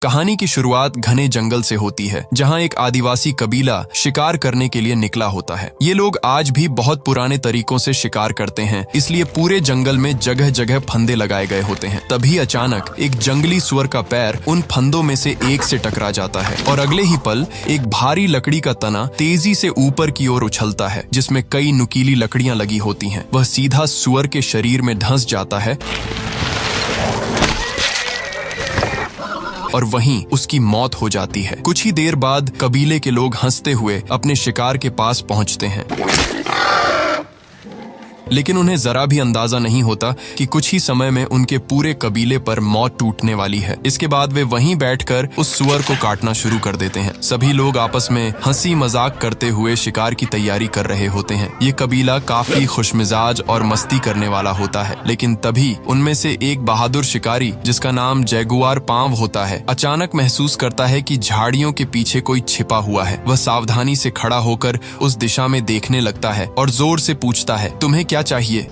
कहानी की शुरुआत घने जंगल से होती है, जहां एक आदिवासी कबीला शिकार करने के लिए निकला होता है। ये लोग आज भी बहुत पुराने तरीकों से शिकार करते हैं, इसलिए पूरे जंगल में जगह जगह फंदे लगाए गए होते हैं। तभी अचानक एक जंगली सुअर का पैर उन फंदों में से एक से टकरा जाता है और अगले ही पल एक भारी लकड़ी का तना तेजी से ऊपर की ओर उछलता है, जिसमें कई नुकीली लकड़ियां लगी होती हैं। वह सीधा सुअर के शरीर में धंस जाता है और वहीं उसकी मौत हो जाती है। कुछ ही देर बाद कबीले के लोग हंसते हुए अपने शिकार के पास पहुंचते हैं, लेकिन उन्हें जरा भी अंदाजा नहीं होता कि कुछ ही समय में उनके पूरे कबीले पर मौत टूटने वाली है। इसके बाद वे वहीं बैठकर उस सुअर को काटना शुरू कर देते हैं। सभी लोग आपस में हंसी मजाक करते हुए शिकार की तैयारी कर रहे होते हैं। ये कबीला काफी खुशमिजाज और मस्ती करने वाला होता है, लेकिन तभी उनमें से एक बहादुर शिकारी, जिसका नाम जैगुआर पांव होता है, अचानक महसूस करता है कि झाड़ियों के पीछे कोई छिपा हुआ है। वह सावधानी से खड़ा होकर उस दिशा में देखने लगता है और जोर से पूछता है, तुम्हें क्या चाहिए?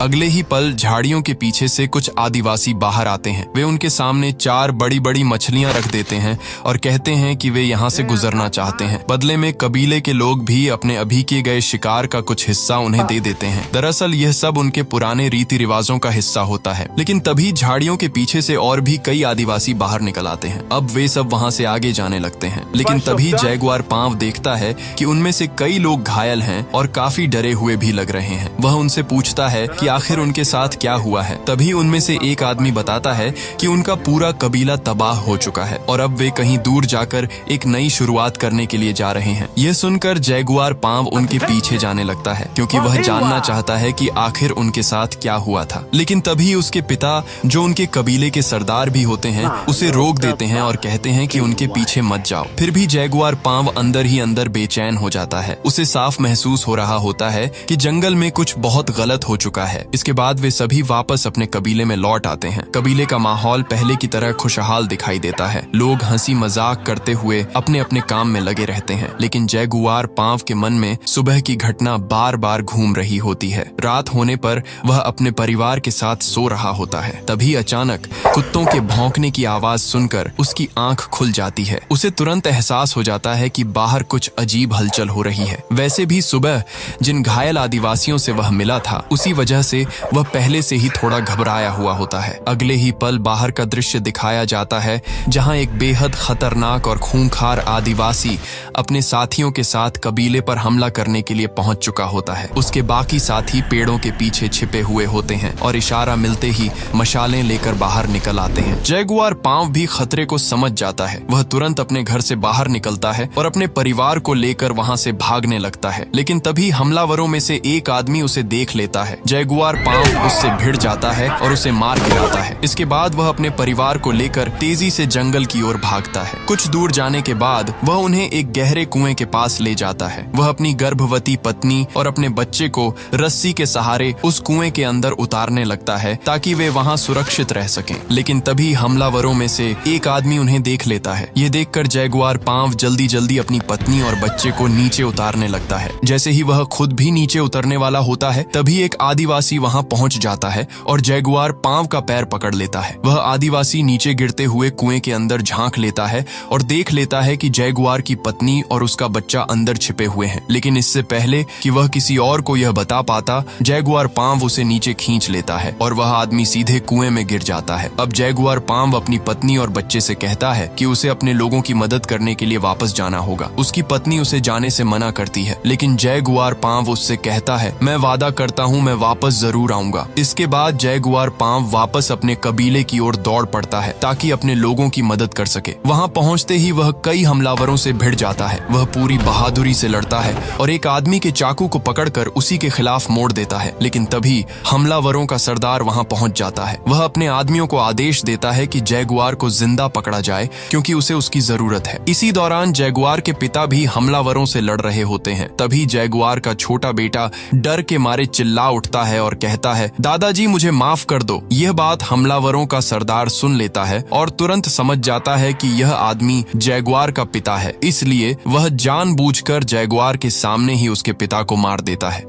अगले ही पल झाड़ियों के पीछे से कुछ आदिवासी बाहर आते हैं। वे उनके सामने 4 बड़ी बड़ी मछलियां रख देते हैं और कहते हैं कि वे यहाँ से गुजरना चाहते हैं। बदले में कबीले के लोग भी अपने अभी किए गए शिकार का कुछ हिस्सा उन्हें दे देते हैं। दरअसल यह सब उनके पुराने रीति रिवाजों का हिस्सा होता है। लेकिन तभी झाड़ियों के पीछे से और भी कई आदिवासी बाहर निकल आते हैं। अब वे सब वहाँ से आगे जाने लगते हैं, लेकिन तभी जैगुआर पांव देखता है कि उनमें से कई लोग घायल हैं और काफी डरे हुए भी लग रहे हैं। वह उनसे पूछता है कि आखिर उनके साथ क्या हुआ है। तभी उनमें से एक आदमी बताता है कि उनका पूरा कबीला तबाह हो चुका है और अब वे कहीं दूर जाकर एक नई शुरुआत करने के लिए जा रहे हैं। यह सुनकर जैगुआर पांव उनके पीछे जाने लगता है, क्योंकि वह जानना चाहता है कि आखिर उनके साथ क्या हुआ था। लेकिन तभी उसके पिता, जो उनके कबीले के सरदार भी होते हैं, उसे रोक देते हैं और कहते हैं कि उनके पीछे मत जाओ। फिर भी जैगुआर पांव अंदर ही अंदर बेचैन हो जाता है। उसे साफ महसूस हो रहा होता है कि जंगल में कुछ बहुत गलत हो चुका है। इसके बाद वे सभी वापस अपने कबीले में लौट आते हैं। कबीले का माहौल पहले की तरह खुशहाल दिखाई देता है। लोग हंसी मजाक करते हुए अपने अपने काम में लगे रहते हैं, लेकिन जैगुआर पांव के मन में सुबह की घटना बार बार घूम रही होती है। रात होने पर वह अपने परिवार के साथ सो रहा होता है। तभी अचानक कुत्तों के भौंकने की आवाज सुनकर उसकी आंख खुल जाती है। उसे तुरंत एहसास हो जाता है कि बाहर कुछ अजीब हलचल हो रही है। वैसे भी सुबह जिन घायल आदिवासियों से वह मिला था, उसी वजह से वह पहले से ही थोड़ा घबराया हुआ होता है। अगले ही पल बाहर का दृश्य दिखाया जाता है, जहां एक बेहद खतरनाक और खूंखार आदिवासी अपने साथियों के साथ कबीले पर हमला करने के लिए पहुंच चुका होता है। उसके बाकी साथी पेड़ों के पीछे छिपे हुए होते हैं और इशारा मिलते ही मशालें लेकर बाहर निकल आते हैं। जैगुआर पांव भी खतरे को समझ जाता है। वह तुरंत अपने घर से बाहर निकलता है और अपने परिवार को लेकर वहां से भागने लगता है। लेकिन तभी हमलावरों में से एक आदमी उसे देख लेता है। जैगुआर पांव उससे भिड़ जाता है और उसे मार गिराता है। इसके बाद वह अपने परिवार को लेकर तेजी से जंगल की ओर भागता है। कुछ दूर जाने के बाद वह उन्हें एक गहरे कुएं के पास ले जाता है। वह अपनी गर्भवती पत्नी और अपने बच्चे को रस्सी के सहारे उस कुएं के अंदर उतारने लगता है, ताकि वे वहां सुरक्षित रह सकें। लेकिन तभी हमलावरों में से एक आदमी उन्हें देख लेता है। यह देखकर जैगुआर पांव जल्दी जल्दी अपनी पत्नी और बच्चे को नीचे उतारने लगता है। जैसे ही वह खुद भी नीचे उतरने वाला होता है, तभी एक आदिवासी वहां पहुंच जाता है और जैगुआर पांव का पैर पकड़ लेता है। वह आदिवासी नीचे गिरते हुए कुएं के अंदर झांक लेता है और देख लेता है कि जैगुआर की पत्नी और उसका बच्चा अंदर छिपे हुए हैं। लेकिन इससे पहले कि वह किसी और को यह बता पाता, जैगुआर पांव उसे नीचे खींच लेता है और वह आदमी सीधे कुएं में गिर जाता है। अब जैगुआर पांव अपनी पत्नी और बच्चे से कहता है कि उसे अपने लोगों की मदद करने के लिए वापस जाना होगा। उसकी पत्नी उसे जाने से मना करती है, लेकिन जैगुआर पांव उससे कहता है, मैं वादा करता हूँ, मैं वापस जरूर आऊंगा। इसके बाद जैगुआर पांव वापस अपने कबीले की ओर दौड़ पड़ता है, ताकि अपने लोगों की मदद कर सके। वहां पहुंचते ही वह कई हमलावरों से भिड़ जाता है। वह पूरी बहादुरी से लड़ता है और एक आदमी के चाकू को पकड़कर उसी के खिलाफ मोड़ देता है। लेकिन तभी हमलावरों का सरदार वहां पहुंच जाता है। वह अपने आदमियों को आदेश देता है कि जैगुआर को जिंदा पकड़ा जाए, क्योंकि उसे उसकी जरूरत है। इसी दौरान जैगुआर के पिता भी हमलावरों से लड़ रहे होते हैं। तभी जैगुआर का छोटा बेटा डर के मारे चिल्ला उठता है और कहता है, दादाजी मुझे माफ कर दो। यह बात हमलावरों का सरदार सुन लेता है और तुरंत समझ जाता है कि यह आदमी जैगुआर का पिता है, इसलिए वह जानबूझकर जैगुआर के सामने ही उसके पिता को मार देता है।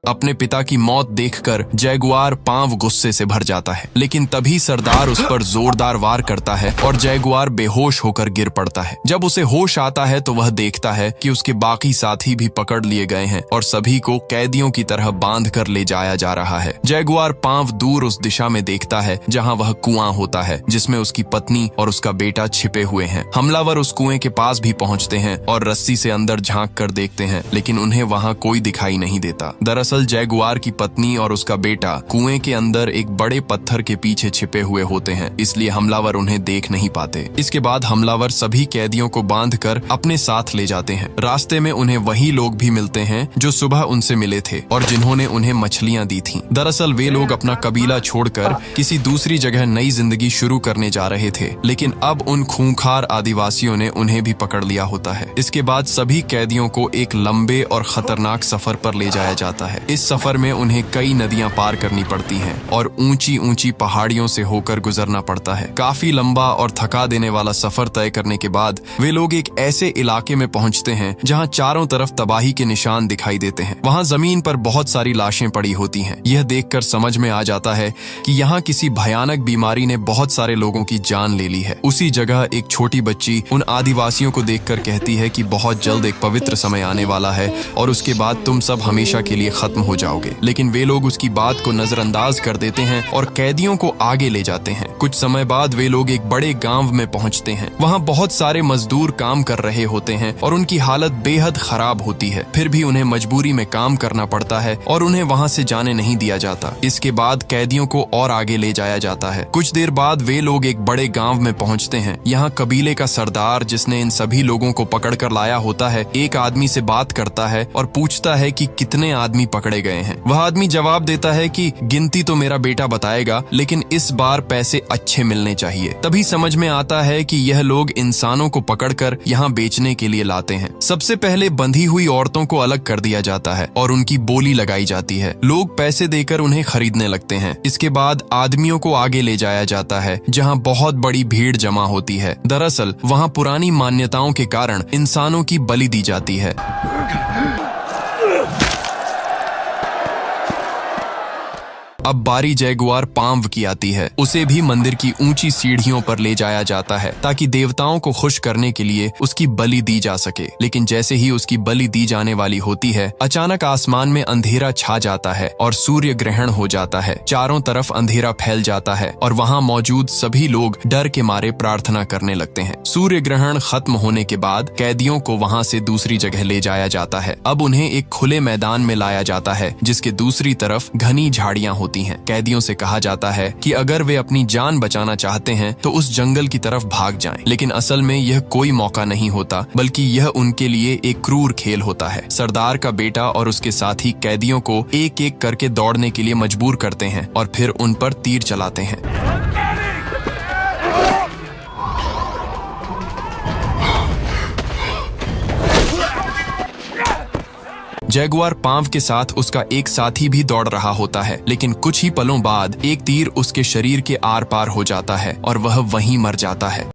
अपने पिता की मौत देखकर जैगुआर पांव गुस्से से भर जाता है, लेकिन तभी सरदार उस पर जोरदार वार करता है और जैगुआर बेहोश होकर गिर पड़ता है। जब उसे होश आता है तो वह देखता है कि उसके बाकी साथी भी पकड़ लिए गए हैं और सभी को कैदियों की तरह बांध कर ले जाया जा रहा है। जैगुआर पांव दूर उस दिशा में देखता है जहां वह कुआं होता है जिसमें उसकी पत्नी और उसका बेटा छिपे हुए हैं। हमलावर उस कुएं के पास भी पहुंचते हैं और रस्सी से अंदर झांक कर देखते हैं, लेकिन उन्हें वहां कोई दिखाई नहीं देता। दरअसल जैगुआर की पत्नी और उसका बेटा कुएं के अंदर एक बड़े पत्थर के पीछे छिपे हुए होते हैं, इसलिए हमलावर उन्हें देख नहीं पाते। इसके बाद हमलावर सभी कैदियों को बांधकर अपने साथ ले जाते हैं। रास्ते में उन्हें वही लोग भी मिलते हैं जो सुबह उनसे मिले थे और जिन्होंने उन्हें मछलियां दी थीं। दरअसल वे लोग अपना कबीला छोड़कर किसी दूसरी जगह नई जिंदगी शुरू करने जा रहे थे, लेकिन अब उन खूंखार आदिवासियों ने उन्हें भी पकड़ लिया होता है। इसके बाद सभी कैदियों को एक लंबे और खतरनाक सफर पर ले जाया जाता है। इस सफर में उन्हें कई नदियां पार करनी पड़ती हैं और ऊंची ऊंची पहाड़ियों से होकर गुजरना पड़ता है। काफी लंबा और थका देने वाला सफर तय करने के बाद वे लोग एक ऐसे इलाके में पहुंचते हैं जहां चारों तरफ तबाही के निशान दिखाई देते हैं। वहां जमीन पर बहुत सारी लाशें पड़ी होती हैं। यह देखकर समझ में आ जाता है कि यहाँ किसी भयानक बीमारी ने बहुत सारे लोगों की जान ले ली है। उसी जगह एक छोटी बच्ची उन आदिवासियों को देखकर कहती है कि बहुत जल्द एक पवित्र समय आने वाला है और उसके बाद तुम सब हमेशा के लिए खत्म हो जाओगे। लेकिन वे लोग उसकी बात को नजरअंदाज कर देते हैं और कैदियों को आगे ले जाते हैं। कुछ समय बाद वे लोग एक बड़े गांव में पहुंचते हैं। वहां बहुत सारे मजदूर काम कर रहे होते हैं और उनकी हालत बेहद खराब होती है। फिर भी उन्हें मजबूरी में काम करना पड़ता है और उन्हें वहां से जाने नहीं दिया जाता। इसके बाद कैदियों को और आगे ले जाया जाता है। कुछ देर बाद वे लोग एक बड़े गांव में पहुंचते हैं। यहाँ कबीले का सरदार, जिसने इन सभी लोगों को पकड़ कर लाया होता है, एक आदमी से बात करता है और पूछता है कि कितने आदमी पकड़े गए हैं। वह आदमी जवाब देता है कि गिनती तो मेरा बेटा बताएगा, लेकिन इस बार पैसे अच्छे मिलने चाहिए। तभी समझ में आता है कि यह लोग इंसानों को पकड़कर यहाँ बेचने के लिए लाते हैं। सबसे पहले बंधी हुई औरतों को अलग कर दिया जाता है और उनकी बोली लगाई जाती है। लोग पैसे देकर उन्हें खरीदने लगते हैं। इसके बाद आदमियों को आगे ले जाया जाता है जहाँ बहुत बड़ी भीड़ जमा होती है। दरअसल वहाँ पुरानी मान्यताओं के कारण इंसानों की बलि दी जाती है। अब बारी जैगुआर पांव की आती है। उसे भी मंदिर की ऊंची सीढ़ियों पर ले जाया जाता है ताकि देवताओं को खुश करने के लिए उसकी बलि दी जा सके। लेकिन जैसे ही उसकी बलि दी जाने वाली होती है, अचानक आसमान में अंधेरा छा जाता है और सूर्य ग्रहण हो जाता है। चारों तरफ अंधेरा फैल जाता है और वहां मौजूद सभी लोग डर के मारे प्रार्थना करने लगते हैं। सूर्य ग्रहण खत्म होने के बाद कैदियों को वहां से दूसरी जगह ले जाया जाता है। अब उन्हें एक खुले मैदान में लाया जाता है जिसके दूसरी तरफ घनी झाड़ियां होती हैं। कैदियों से कहा जाता है कि अगर वे अपनी जान बचाना चाहते हैं तो उस जंगल की तरफ भाग जाएं। लेकिन असल में यह कोई मौका नहीं होता, बल्कि यह उनके लिए एक क्रूर खेल होता है। सरदार का बेटा और उसके साथी कैदियों को एक एक करके दौड़ने के लिए मजबूर करते हैं और फिर उन पर तीर चलाते हैं। जैगुआर पांव के साथ उसका एक साथी भी दौड़ रहा होता है, लेकिन कुछ ही पलों बाद एक तीर उसके शरीर के आर पार हो जाता है और वह वहीं मर जाता है।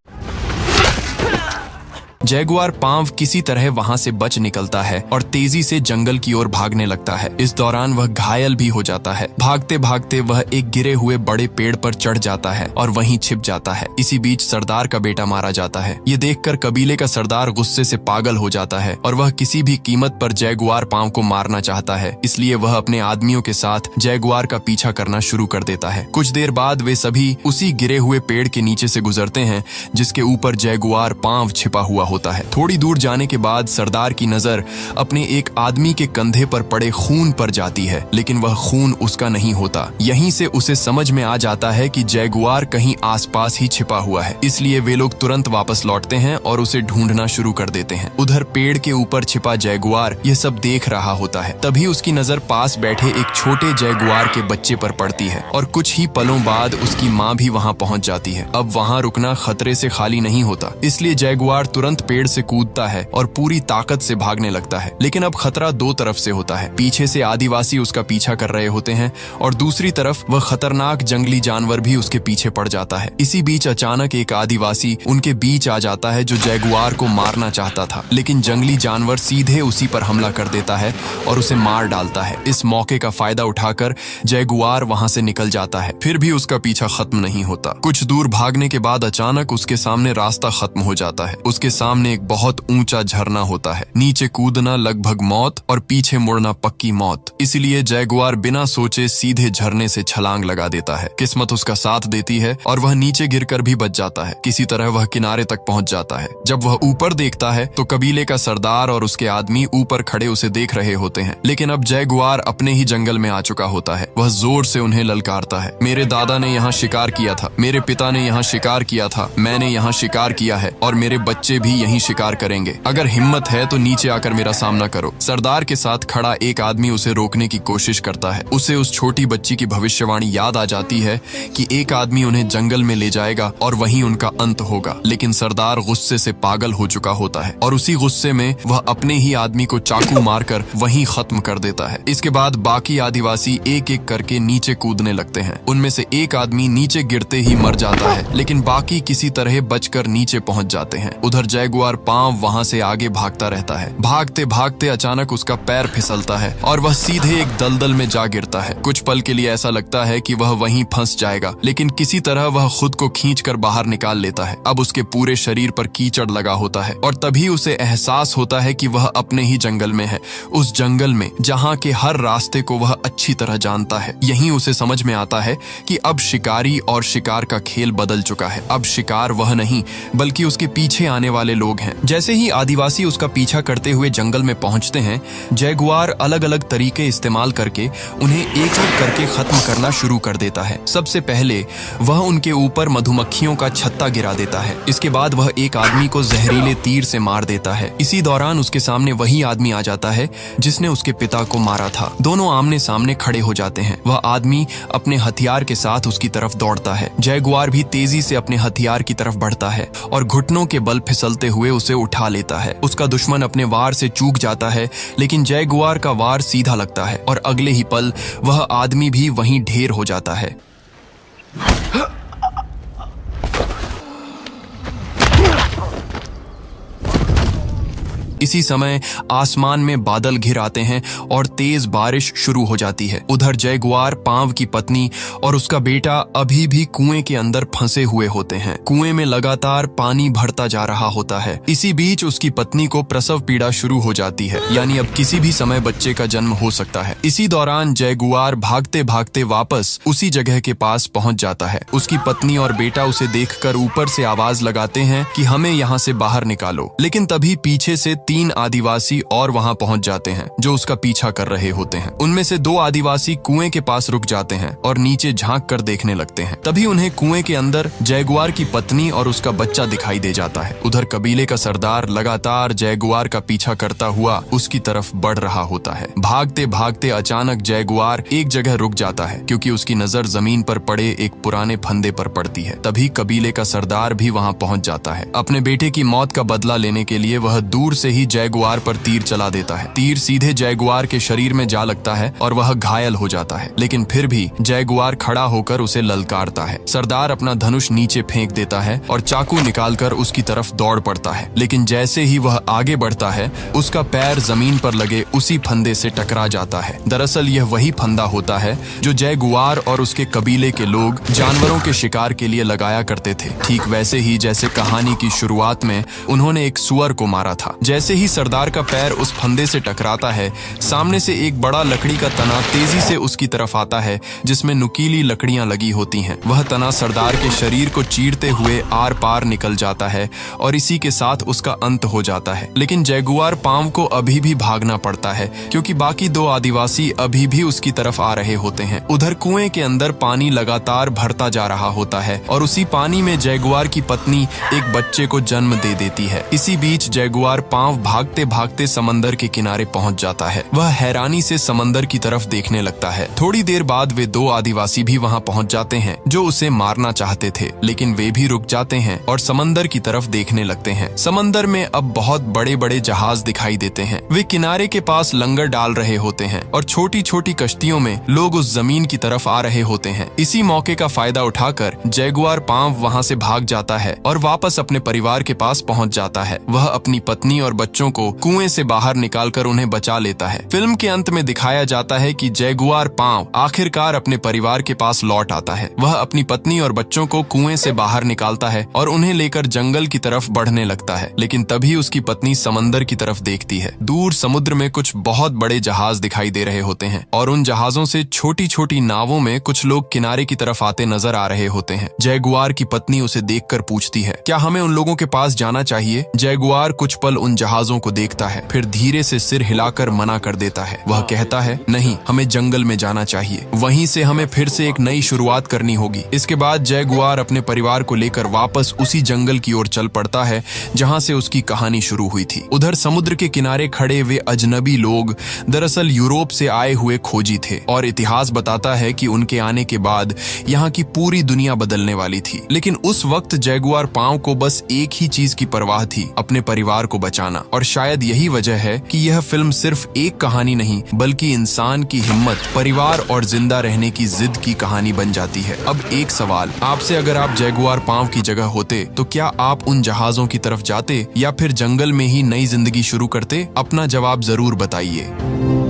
जैगुआर पांव किसी तरह वहां से बच निकलता है और तेजी से जंगल की ओर भागने लगता है। इस दौरान वह घायल भी हो जाता है। भागते भागते वह एक गिरे हुए बड़े पेड़ पर चढ़ जाता है और वहीं छिप जाता है। इसी बीच सरदार का बेटा मारा जाता है। ये देखकर कबीले का सरदार गुस्से से पागल हो जाता है और वह किसी भी कीमत पर जैगुआर पांव को मारना चाहता है। इसलिए वह अपने आदमियों के साथ जैगुआर का पीछा करना शुरू कर देता है। कुछ देर बाद वे सभी उसी गिरे हुए पेड़ के नीचे से गुजरते हैं जिसके ऊपर जैगुआर पांव छिपा हुआ होता है। थोड़ी दूर जाने के बाद सरदार की नजर अपने एक आदमी के कंधे पर पड़े खून पर जाती है, लेकिन वह खून उसका नहीं होता। यहीं से उसे समझ में आ जाता है कि जैगुआर कहीं आसपास ही छिपा हुआ है। इसलिए वे लोग तुरंत वापस लौटते हैं और उसे ढूंढना शुरू कर देते हैं। उधर पेड़ के ऊपर छिपा जैगुआर यह सब देख रहा होता है। तभी उसकी नजर पास बैठे एक छोटे जैगुआर के बच्चे पर पड़ती है और कुछ ही पलों बाद उसकी माँ भी वहाँ पहुँच जाती है। अब वहाँ रुकना खतरे से खाली नहीं होता, इसलिए जैगुआर तुरंत पेड़ से कूदता है और पूरी ताकत से भागने लगता है। लेकिन अब खतरा दो तरफ से होता है। पीछे से आदिवासी उसका पीछा कर रहे होते हैं और दूसरी तरफ वह खतरनाक जंगली जानवर भी उसके पीछे पड़ जाता है। इसी बीच अचानक एक आदिवासी उनके बीच आ जाता है जो जैगुआर को मारना चाहता था, लेकिन जंगली जानवर सीधे उसी पर हमला कर देता है और उसे मार डालता है। इस मौके का फायदा उठाकर जैगुआर वहां से निकल जाता है। फिर भी उसका पीछा खत्म नहीं होता। कुछ दूर भागने के बाद अचानक उसके सामने रास्ता खत्म हो जाता है। उसके सामने एक बहुत ऊंचा झरना होता है। नीचे कूदना लगभग मौत और पीछे मुड़ना पक्की मौत। इसलिए जैगुआर बिना सोचे सीधे झरने से छलांग लगा देता है। किस्मत उसका साथ देती है और वह नीचे गिरकर भी बच जाता है। किसी तरह वह किनारे तक पहुंच जाता है। जब वह ऊपर देखता है तो कबीले का सरदार और उसके आदमी ऊपर खड़े उसे देख रहे होते हैं। लेकिन अब जैगुआर अपने ही जंगल में आ चुका होता है। वह जोर से उन्हें ललकारता है। मेरे दादा ने यहाँ शिकार किया था, मेरे पिता ने यहाँ शिकार किया था, मैंने यहाँ शिकार किया है और मेरे बच्चे भी यहीं शिकार करेंगे। अगर हिम्मत है तो नीचे आकर मेरा सामना करो। सरदार के साथ खड़ा एक आदमी उसे रोकने की कोशिश करता है। उसे उस छोटी बच्ची की भविष्यवाणी याद आ जाती है कि एक आदमी उन्हें जंगल में ले जाएगा और वहीं उनका अंत होगा। लेकिन सरदार गुस्से से पागल हो चुका होता है और उसी गुस्से में वह अपने ही आदमी को चाकू मारकर वहीं खत्म कर देता है। इसके बाद बाकी आदिवासी एक एक करके नीचे कूदने लगते हैं। उनमें से एक आदमी नीचे गिरते ही मर जाता है, लेकिन बाकी किसी तरह बचकर नीचे पहुंच जाते हैं। उधर जैगुआर पांव वहां से आगे भागता रहता है। भागते भागते अचानक उसका पैर फिसलता है और वह सीधे एक दलदल में जा गिरता है। कुछ पल के लिए ऐसा लगता है कि वह वहीं फंस जाएगा, लेकिन किसी तरह वह खुद को खींचकर बाहर निकाल लेता है। अब उसके पूरे शरीर पर कीचड़ लगा होता है और तभी उसे एहसास होता है कि वह अपने ही जंगल में है। उस जंगल में जहाँ के हर रास्ते को वह अच्छी तरह जानता है। यहीं उसे समझ में आता है कि अब शिकारी और शिकार का खेल बदल चुका है। अब शिकार वह नहीं बल्कि उसके पीछे आने वाले लोग हैं। जैसे ही आदिवासी उसका पीछा करते हुए जंगल में पहुंचते हैं, जैगुआर अलग अलग तरीके इस्तेमाल करके उन्हें एक एक करके खत्म करना शुरू कर देता है। सबसे पहले वह उनके ऊपर मधुमक्खियों का छत्ता गिरा देता है। इसके बाद वह एक आदमी को जहरीले तीर से मार देता है। इसी दौरान उसके सामने वही आदमी आ जाता है जिसने उसके पिता को मारा था। दोनों आमने सामने खड़े हो जाते हैं। वह आदमी अपने हथियार के साथ उसकी तरफ दौड़ता है। जैगुआर भी तेजी से अपने हथियार की तरफ बढ़ता है और घुटनों के बल फिसलते हुए उसे उठा लेता है। उसका दुश्मन अपने वार से चूक जाता है, लेकिन जैगुआर का वार सीधा लगता है और अगले ही पल वह आदमी भी वहीं ढेर हो जाता है। इसी समय आसमान में बादल घिर आते हैं और तेज बारिश शुरू हो जाती है। उधर जैगुआर, पांव की पत्नी और उसका बेटा अभी भी कुएं के अंदर फंसे हुए होते हैं। कुएं में लगातार पानी भरता जा रहा होता है। इसी बीच उसकी पत्नी को प्रसव पीड़ा शुरू हो जाती है, यानी अब किसी भी समय बच्चे का जन्म हो सकता है। इसी दौरान जैगुआर भागते भागते वापस उसी जगह के पास पहुंच जाता है। उसकी पत्नी और बेटा उसे देखकर ऊपर से आवाज लगाते हैं कि हमें यहाँ से बाहर निकालो। लेकिन तभी पीछे से 3 आदिवासी और वहां पहुंच जाते हैं जो उसका पीछा कर रहे होते हैं। उनमें से 2 आदिवासी कुएं के पास रुक जाते हैं और नीचे झांक कर देखने लगते हैं। तभी उन्हें कुएं के अंदर जैगुआर की पत्नी और उसका बच्चा दिखाई दे जाता है। उधर कबीले का सरदार लगातार जैगुआर का पीछा करता हुआ उसकी तरफ बढ़ रहा होता है। भागते भागते अचानक जैगुआर एक जगह रुक जाता है क्योंकि उसकी नजर जमीन पर पड़े एक पुराने फंदे पर पड़ती है। तभी कबीले का सरदार भी वहां पहुंच जाता है। अपने बेटे की मौत का बदला लेने के लिए वह दूर से ही जैगुआर पर तीर चला देता है। तीर सीधे जैगुआर के शरीर में जा लगता है और वह घायल हो जाता है, लेकिन फिर भी जैगुआर खड़ा होकर उसे ललकारता है। सरदार अपना धनुष नीचे फेंक देता है और चाकू निकालकर उसकी तरफ दौड़ पड़ता है, लेकिन जैसे ही वह आगे बढ़ता है उसका पैर जमीन पर लगे उसी फंदे से टकरा जाता है। दरअसल यह वही फंदा होता है जो जैगुआर और उसके कबीले के लोग जानवरों के शिकार के लिए लगाया करते थे, ठीक वैसे ही जैसे कहानी की शुरुआत में उन्होंने एक सुअर को मारा था। जैसे ही सरदार का पैर उस फंदे से टकराता है, सामने से एक बड़ा लकड़ी का तना तेजी से उसकी तरफ आता है जिसमें नुकीली लकड़ियां लगी होती हैं। वह तना सरदार के शरीर को चीरते हुए आर पार निकल जाता है और इसी के साथ उसका अंत हो जाता है। लेकिन जैगुआर पांव को अभी भी भागना पड़ता है क्योंकि बाकी 2 आदिवासी अभी भी उसकी तरफ आ रहे होते हैं। उधर कुएं के अंदर पानी लगातार भरता जा रहा होता है और उसी पानी में जैगुआर की पत्नी एक बच्चे को जन्म दे देती है। इसी बीच जैगुआर पांव पांव भागते भागते समंदर के किनारे पहुंच जाता है। वह हैरानी से समंदर की तरफ देखने लगता है। थोड़ी देर बाद वे दो आदिवासी भी वहां पहुंच जाते हैं जो उसे मारना चाहते थे, लेकिन वे भी रुक जाते हैं और समंदर की तरफ देखने लगते हैं। समंदर में अब बहुत बड़े बड़े जहाज दिखाई देते हैं। वे किनारे के पास लंगर डाल रहे होते हैं और छोटी छोटी कश्तियों में लोग उस जमीन की तरफ आ रहे होते हैं। इसी मौके का फायदा उठाकर जैगुआर पांव वहां से भाग जाता है और वापस अपने परिवार के पास पहुंच जाता है। वह अपनी पत्नी और बच्चों को कुएं से बाहर निकालकर उन्हें बचा लेता है। फिल्म के अंत में दिखाया जाता है कि जैगुआर पांव आखिरकार अपने परिवार के पास लौट आता है। वह अपनी पत्नी और बच्चों को कुएं से बाहर निकालता है और उन्हें लेकर जंगल की तरफ बढ़ने लगता है, लेकिन तभी उसकी पत्नी समंदर की तरफ देखती है। दूर समुद्र में कुछ बहुत बड़े जहाज दिखाई दे रहे होते हैं और उन जहाजों से छोटी छोटी नावों में कुछ लोग किनारे की तरफ आते नजर आ रहे होते हैं। जैगुआर की पत्नी उसे देखकर पूछती है, क्या हमें उन लोगों के पास जाना चाहिए? जैगुआर कुछ पल उन जहाजों को देखता है, फिर धीरे से सिर हिलाकर मना कर देता है। वह कहता है, नहीं, हमें जंगल में जाना चाहिए। वहीं से हमें फिर से एक नई शुरुआत करनी होगी। इसके बाद जैगुआर अपने परिवार को लेकर वापस उसी जंगल की ओर चल पड़ता है जहां से उसकी कहानी शुरू हुई थी। उधर समुद्र के किनारे खड़े वे अजनबी लोग दरअसल यूरोप से आए हुए खोजी थे और इतिहास बताता है कि उनके आने के बाद यहाँ की पूरी दुनिया बदलने वाली थी। लेकिन उस वक्त जैगुआर पांव को बस एक ही चीज की परवाह थी, अपने परिवार को बचाना। और शायद यही वजह है कि यह फिल्म सिर्फ एक कहानी नहीं बल्कि इंसान की हिम्मत, परिवार और जिंदा रहने की जिद की कहानी बन जाती है। अब एक सवाल आपसे, अगर आप जैगुआर पांव की जगह होते तो क्या आप उन जहाजों की तरफ जाते या फिर जंगल में ही नई जिंदगी शुरू करते? अपना जवाब जरूर बताइए।